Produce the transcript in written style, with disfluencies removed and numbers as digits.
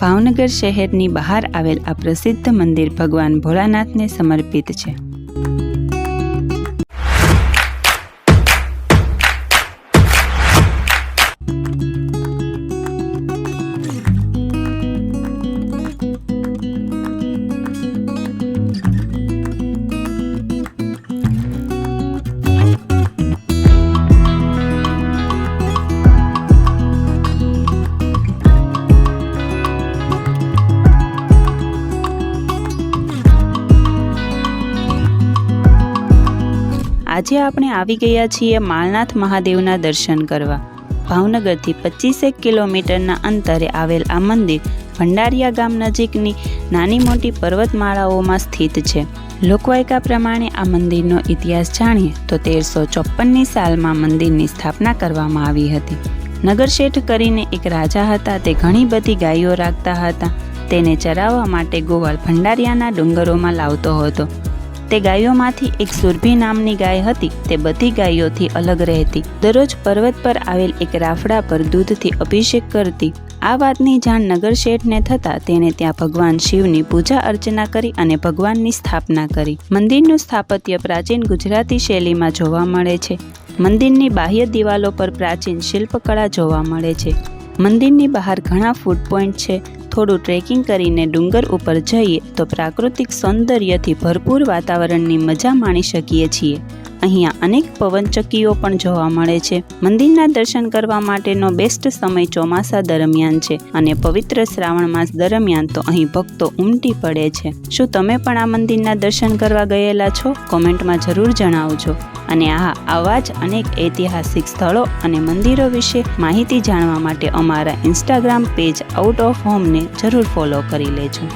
ભાવનગર શહેરની બહાર આવેલ આ પ્રસિદ્ધ મંદિર ભગવાન ભોળાનાથને સમર્પિત છે. આજે આપણે આવી ગયા છીએ માળનાથ મહાદેવના દર્શન કરવા. ભાવનગરથી 25 કિલોમીટરના અંતરે આવેલ આ મંદિર ભંડારિયા ગામ નજીકની નાની મોટી પર્વતમાળાઓમાં સ્થિત છે. લોકવાયકા પ્રમાણે આ મંદિરનો ઇતિહાસ જાણીએ તો 1354ની સાલમાં મંદિરની સ્થાપના કરવામાં આવી હતી. નગરશેઠ કરીને એક રાજા હતા. તે ઘણી બધી ગાયો રાખતા હતા. તેને ચરાવવા માટે ગોવાળ ભંડારિયાના ડુંગરોમાં લાવતો હતો. તે ગાયોમાંથી એક સુરભી નામની ગાય હતી. તે બધી ગાયોથી અલગ રહેતી. દરરોજ પર્વત પર આવેલ એક રાફડા પર દૂધથી અભિષેક કરતી. આ વાતની જાણ નગરશેઠને થતાં તેણે ત્યાં ભગવાન શિવની પૂજા અર્ચના કરી અને ભગવાનની સ્થાપના કરી. મંદિરનું સ્થાપત્ય પ્રાચીન ગુજરાતી શૈલીમાં જોવા મળે છે. મંદિરની બાહ્ય દિવાલો પર પ્રાચીન શિલ્પકળા જોવા મળે છે. મંદિરની બહાર ઘણા ફૂડ પોઈન્ટ છે. થોડું ટ્રેકિંગ કરીને ડુંગર ઉપર જઈએ તો પ્રાકૃતિક સૌંદર્યથી ભરપૂર વાતાવરણની મજા માણી શકીએ છીએ. અહીંયા અનેક પવનચક્કીઓ પણ જોવા મળે છે. મંદિરના દર્શન કરવા માટેનો બેસ્ટ સમય ચોમાસા દરમિયાન છે અને પવિત્ર શ્રાવણ માસ દરમિયાન તો અહીં ભક્તો ઉમટી પડે છે. શું તમે પણ આ મંદિરના દર્શન કરવા ગયેલા છો? કોમેન્ટમાં જરૂર જણાવજો. અને આવા જ અનેક ઐતિહાસિક સ્થળો અને મંદિરો વિશે માહિતી જાણવા માટે અમારા ઇન્સ્ટાગ્રામ પેજ આઉટ ઓફ હોમને જરૂર ફોલો કરી લેજો.